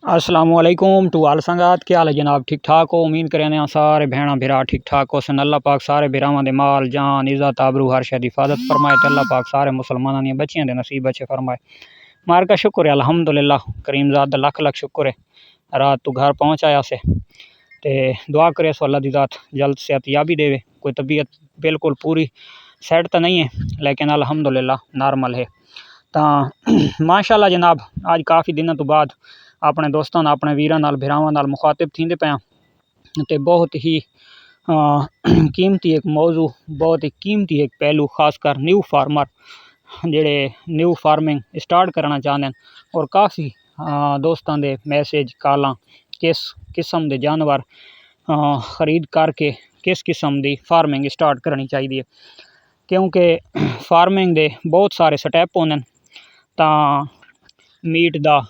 अस्सलामुअलैकुम टू आल संगात क्या हाल है जनाब। ठीक ठाक हो? उम्मीद करें सारे भैन भरा ठीक ठाक हो सन। अल्लाह पाक सारे भरावां दे माल जान इज़्ज़त आबरू हर शे दी हिफाजत फरमाए ते अल्लाह पाक सारे मुसलमानां दी बच्चियां दे नसीब अच्छे फरमाए। मार का शुक्र है अल्हम्दुलिल्लाह करीम ज़ात दा लख लख शुक्र है। रात तू घर पहुँच आया से ते दुआ करे सो अल्लाह दी ज़ात जल्द सेहत याबी देवे। कोई तबीयत बिल्कुल पूरी सेट तो नहीं है लेकिन अल्हम्दुलिल्लाह नॉर्मल है। तो माशाअल्लाह जनाब अज काफ़ी दिनों तो बाद अपने दोस्तों अपने वीरां नाल भरावां नाल मुखातिब थींदे पे ते बहुत ही कीमती एक मौजू बहुत ही कीमती एक पहलू खासकर न्यू फार्मर जेड़े न्यू फार्मिंग स्टार्ट करना चाहते हैं और काफ़ी दोस्तों के मैसेज कॉलां किस किस्म के जानवर खरीद करके किस किस्म की फार्मिंग स्टार्ट करनी चाहिए क्योंकि फार्मिंग के बहुत सारे स्टैप होंगे। तो मीट का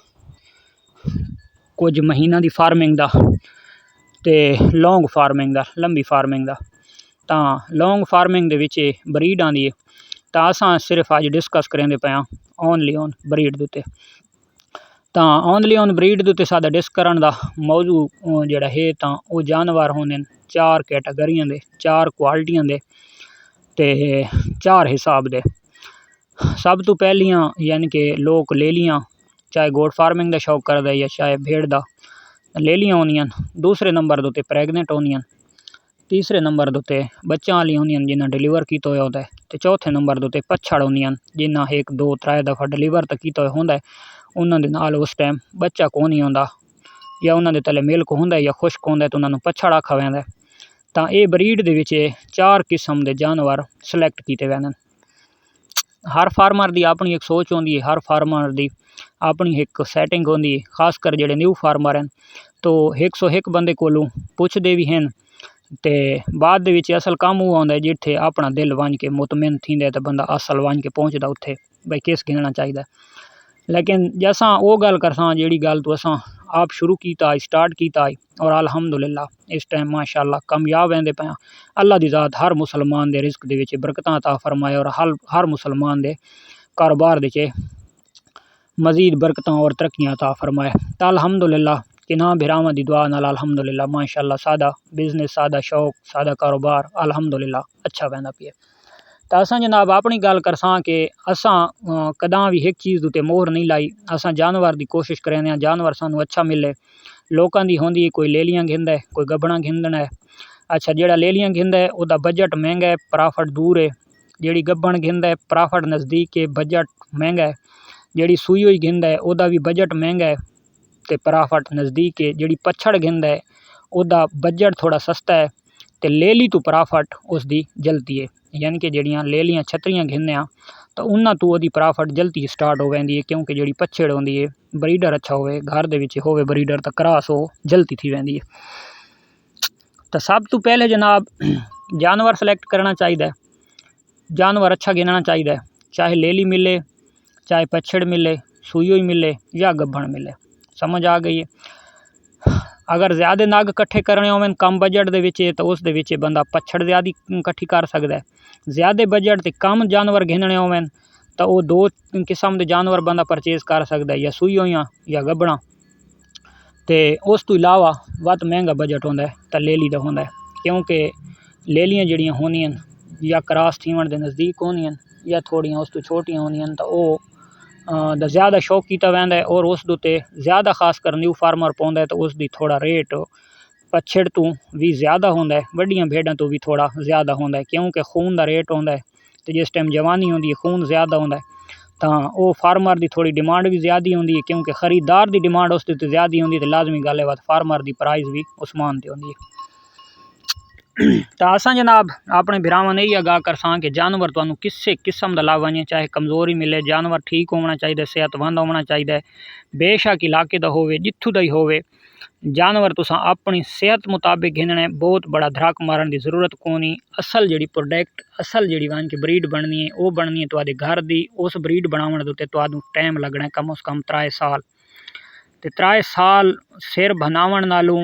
कुछ महीना की फार्मिंग का ते लॉन्ग फार्मिंग का लंबी फार्मिंग का। तो लॉन्ग फार्मिंग दे विच ब्रीड आंदी है तो असां सिर्फ अज डिस्कस करेंदे पे ओनली ऑन ब्रीड दे उत्ते। तो ओनली ऑन ब्रीड दे उत्ते साडा डिस्कस करन दा मौजू जेड़ा है तो वो जानवर होंदे चार कैटागरियां दे चार क्वालिटियां दे ते चार हिसाब दे। सब तो पहलियां यानी कि लोग ले लियां चाहे गोट फार्मिंग का शौक करदा या चाहे भेड़ का ले लियां होंदियां। दूसरे नंबर के उत्ते प्रैगनेंट होंदियां। तीसरे नंबर के उत्ते बच्चा वाली होंदियां जिन्हें डिलीवर किया होया होंदा है। ते चौथे नंबर के उत्ते पछड़ होंदियां जिन्हें एक दो त्रै दफ़ा डिलीवर तो किया होंदा है। उन्हां दे नाल उस टाइम बच्चा को नहीं होंदा या उन्हां दे तले मिल्क होंदा है या खुश्क होंदा है तो उन्होंने पछड़ आखा वैंदा है। तो ये ब्रीड दे विच चार किस्म के जानवर सिलेक्ट किए वैंदे। हर फार्मर की अपनी एक सोच होंदी है हर फार्मर की अपनी एक सैटिंग होंदी है। खासकर जेडे न्यू फार्मर हैं तो 101 बंदे कोलों पुछदे भी हैं ते बाद दे विच असल काम वो आंदा है जिथे अपना दिल वंज के मुतमिन थींदा तो बंदा असल वंज के पहुँचता उत्थे भाई किस गिनना चाहिए। लेकिन जैसा वो गल करसा जी गल तो असा आप शुरू किया स्टार्ट किया और अल्हम्दुलिल्लाह इस टाइम माशाअल्लाह कामयाब वेंदे पे। अल्लाह दी ज़ात हर मुसलमान दे रिस्क दे विच बरकतां अता फरमाए और हर मुसलमान दे कारोबार दे मज़ीद बरकतां और तरक्कियां अता फरमाए। तो अल्हम्दुलिल्लाह कि ना भरावां दी दुआ नाल अल्हम्दुलिल्लाह माशाअल्लाह सादा बिजनेस सादा शौक सादा कारोबार अल्हम्दुलिल्लाह अच्छा वैंदा पिया। तो असां जनाब अपनी गल करसां कि असां कदां भी एक चीज़ उत्ते मोहर नहीं लाई। असां जानवर की कोशिश करें जानवर सानू अच्छा मिले। लोकां दी होंदी कोई लेलियां घिंदा है कोई गब्बना घिंदना है। अच्छा जेड़ा लेलियां घिंदा है उहदा बजट महंगा है प्रॉफिट दूर है। जेड़ी गब्बन घिंदा है प्रॉफिट नज़दीक है बजट महंगा है। जेड़ी सूई हुई घिंदा है उहदा भी बजट महंगा है तो प्रॉफिट नज़दीक है। जेड़ी पछड़ घिंदा है उहदा बजट थोड़ा सस्ता है तो लेली तो प्रॉफिट उसकी जल्दी है। यानी कि जड़ियाँ लेलियां छतरियां घिंने तो उन्होंने तो वही प्रॉफिट जल्दी स्टार्ट हो वैंदी है क्योंकि जी पछड़ होंदी है ब्रीडर अच्छा होवे घर दे विच होवे ब्रीडर तो क्रॉस हो जल्दी थी वैंदी है। तो सब तो पहले जनाब जानवर सिलेक्ट करना चाहिए। जानवर अच्छा गिनना चाहिए चाहे लेली मिले चाहे पछड़ मिले सूई हुई मिले या गब्बन मिले। समझ आ गई है। अगर ज़्यादा नग कट्ठे करने होवन कम बजट दे विच तो उस दे विच बंदा पछड़ ज़्यादा कट्ठी कर सकता है। ज़्यादा बजट ते कम जानवर घिनने होवन तो वो दो किस्म के जानवर बंदा परचेज कर सकता है या सूई हुई या गब्बना। तो उस तो इलावा बहुत महंगा बजट होंदा है तो लेली का होंदा है क्योंकि लेलियां जड़ियाँ होंदियां या क्रॉस थीवन के नज़दीक होंदियां या थोड़ियां उस तो छोटियां होंदियां तो वो ज़्यादा शौक किया वैंदा है और उस उत्ते ज़्यादा खासकर न्यू फार्मर पाउंदा है तो उसकी थोड़ा रेट पछड़ तो भी ज़्यादा होंदा है वड्डियां भेड़ां तो भी थोड़ा ज़्यादा होंदा है क्योंकि खून का रेट होंदा है तो जिस टाइम जवानी होंदी है खून ज़्यादा होंदा है तो वो फार्मर की थोड़ी डिमांड भी ज़्यादा होंदी है क्योंकि खरीदार की डिमांड उस ज़्यादा होंदी तो लाजमी गल है फार्मर की प्राइस भी उस्मान ते होंदी है। तो असां जनाब अपने भरावां ने आगाह करसां कि जानवर तुहानू किसी किस्म का ला वने चाहे कमज़ोरी मिले जानवर ठीक होना चाहिए सेहतमंद होना चाहिए बेशक इलाके का होवे जिथों का ही होवे जानवर तुसां अपनी सेहत मुताबिक गिनने बहुत बड़ा धड़क मारन की जरूरत कोनी। असल जी प्रोडक्ट असल जी वन की ब्रीड बननी है वो बननी है तुहाडे घर की उस ब्रीड बनावन दे तुहानू टाइम लगना है कम उस कम 3 साल। तो 3 साल सिर बनावन नालों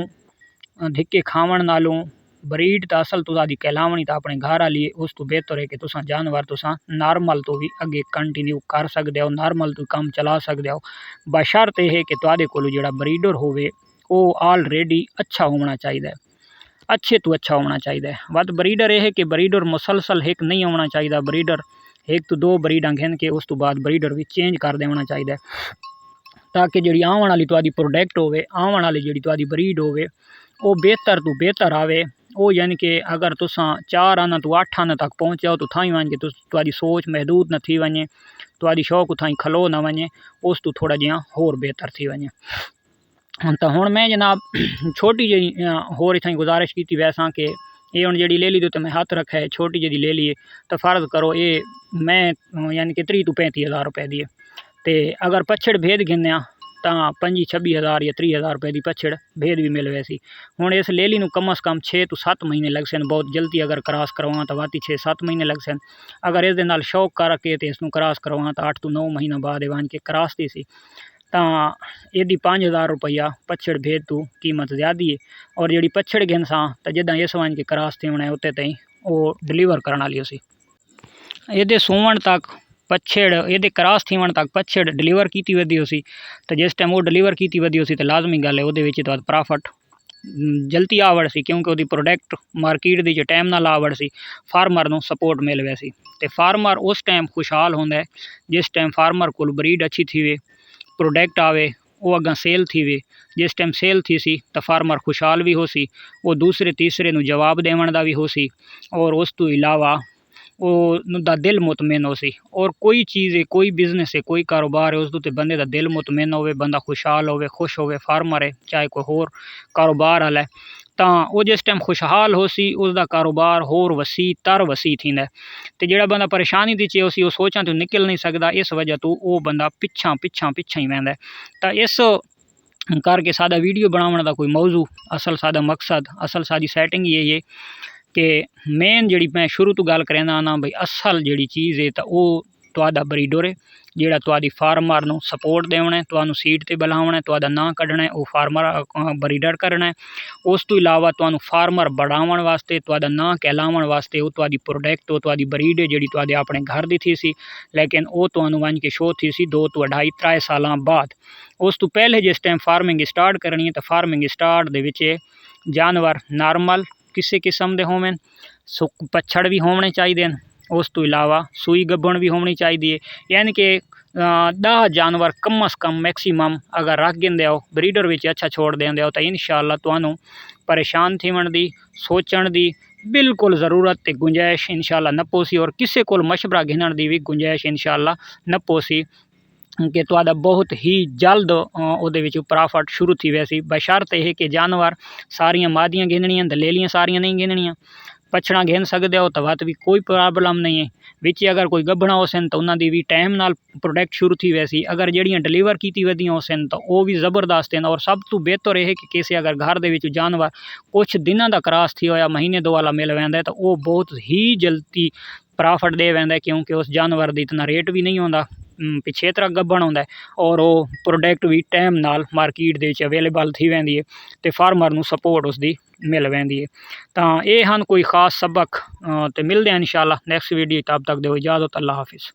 धिक्के खावन नालों ब्रीड तो असल तुसादी कहलावनी तो अपने घर वाली है, उस तो बेहतर है कि तुसा जानवर तुसा नॉर्मल तो भी अगे कंटिन्यू कर सकते हो, नॉर्मल तो काम चला सकते हो। बशर्ते है कि तुहाडे कोल जिहड़ा ब्रीडर होवे वो ऑलरेडी अच्छा होना चाहिए, अच्छे तो अच्छा होना चाहिए। बट ब्रीडर यह है कि ब्रीडर मुसलसल एक नहीं होना चाहिए, ब्रीडर एक तो दो ब्रीडा घिन के उस तो बाद ब्रीडर भी चेंज कर देना चाहिए, ताकि जी आने वाली तुहाडी प्रोडक्ट होवे, आने वाली जी तुहाडी ब्रीड होवे वो बेहतर तो बेहतर आवे। वो यानी कि अगर तुसा 4 आना तो 8 आना तक पहुँच जाओ तो थाई वन के तुहाडी सोच महदूद न थी वने, तुहाडी शौक थाई खलो न वने, उस तो थोड़ा जिहा होर बेहतर थी वने। तो हुण मैं जनाब छोटी जी होर इत्थां गुजारिश की वैसा कि ये हुण जी ले ली तो मैं हाथ रखा है, छोटी जी ले ली तो फर्ज करो ये मैं यानी कि 30 तो 35,000 रुपए दी है, तो अगर पछड़ भेद गिनया तो 25-26,000 या 30,000 रुपए की पछड़ भेद भी मिल वैसी। हुण इस लेली नूं कम अज़ कम 6 तो 7 महीने लग सन, बहुत जल्दी अगर क्रॉस करवां तो वाती 6-7 महीने लग सन। अगर इस दे नाल शौक करके तो इसनूं क्रॉस करवां तो 8 तो 9 महीना बाद वन के क्रॉस दी सी, तो यदि 5,000 रुपया पछड़ भेद तो कीमत ज़्यादा है। और जी पछड़ गिन सा तो जिदा इस वन के क्रॉस थी होना है उत्ते ताईं वो डिलीवर करने वाली सी। ये सूवण तक पछड़ ये क्रॉस थीवण तक पछड़ डिलीवर की वधी होसी, तो जिस टाइम वो डिलीवर की वधी होसी तो लाजमी गल है वो प्रॉफिट जल्दी आवड़ सी, क्योंकि वो प्रोडक्ट मार्केट की जो टाइम नाल आवड़ सी, फार्मर नूं सपोर्ट मिल वैसी। तो फार्मर उस टाइम खुशहाल होंदा है जिस टाइम फार्मर को ब्रीड अच्छी थी वे, प्रोडक्ट आवे वो अगर सेल थी वे। जिस टाइम सेल थी सी तो फार्मर खुशहाल भी हो सी, वो दूसरे तीसरे नूं जवाब देवन दा भी हो सी, और उस तो इलावा वो दा दिल मुतमिन हो सी। और कोई चीज़ है, कोई बिजनेस है, कोई कारोबार है, उस तो बंदे दा दिल मुतमिन होवे, बंदा खुशहाल होवे, खुश होवे, फार्मर है चाहे कोई होर कारोबार वाला है, तो वो जिस टाइम खुशहाल हो सी उसका कारोबार होर वसी तर वसी थींदा है। तो जिहड़ा बंदा परेशानी दी चे उसी वो सोचां तो निकल नहीं सकता, इस वजह तो वो बंदा पिछा पिछा पिछा ही वैंदा है। तो इस करके सादा वीडियो बनाने का कोई मौजू असल सादा मकसद असल सादी सैटिंग यही है कि मेन जी मैं शुरू तो गल करना ना भाई असल जी चीज़ है तो वो तुहाडा ब्रीडर है जिहड़ा तुहाडी फार्मर नूं सपोर्ट देना है, तुहानूं सीट ते बुलावना है, तुहाडा नां कढ़ना है, वो फार्मर ब्रीडर करना है। उस तो इलावा तुहानूं फार्मर बढ़ावन वास्ते, तुहाडा नां कहलावन वास्ते वो तुहाडी प्रोडक्ट वो तुहाडी ब्रीड है जिहड़ी तुहाडे अपने घर दी थी सी, लेकिन वो तुहानूं वन के शो थी सी 2 तो 2.5-3 साल बाद। उस तो पहले जिस टाइम फार्मिंग स्टार्ट करनी है तो फार्मिंग स्टार्ट दे विच जानवर नॉर्मल किसी किस्म के होवन, पछड़ भी होने चाहिए, उस तो इलावा सूई गब्बण भी होनी चाहिए, यानी कि 10 जानवर कम अज़ कम मैक्सीमम अगर रख गिंदे हो ब्रीडर विच अच्छा छोड़ देंदे हो तो इंशाअल्लाह तुहानूं परेशान थीवण दी सोचण दी बिल्कुल ज़रूरत ते गुंजाइश इंशाअल्लाह न पोसी, और किसी कोल मशवरा घिनण दी भी गुंजाइश इंशाअल्लाह न पोसी कि तुहाडा बहुत ही जल्द उहदे विच प्रॉफिट शुरू थी वैसी। बशर्ते है कि जानवर सारियां मादियां गिननियां दलेलियां सारियां नहीं गिननियां, पछड़ा गिन सकते हो तो वत भी कोई प्रॉब्लम नहीं है। विच अगर कोई गब्बणा हो सन तो उन्होंने भी टाइम नाल प्रोडक्ट शुरू थी वैसी, अगर जड़ियाँ डिलीवर की वधियां हो सन तो वो भी जबरदस्त हैं। और सब तो बेहतर यह है कि किसी अगर घर दे विच जानवर कुछ दिनों का क्रॉस थी होया महीने 2 वाला मिल वैंदा है तो वो बहुत ही जल्दी प्रॉफिट दे वैंदा है, क्योंकि उस जानवर दी इतना रेट भी नहीं होंदा, पिछे तरह गब्बण होंदा है, और वो प्रोडक्ट भी टाइम नाल मार्केट दे विच अवेलेबल थी वैंदी है तो फार्मर नूं सपोर्ट उसकी मिल वैंदी है। तो ये हन कोई खास सबक तो मिलते हैं इंशाअल्लाह नेक्स्ट वीडियो, तब तक दो इजाज़त, अल्लाह हाफिज़।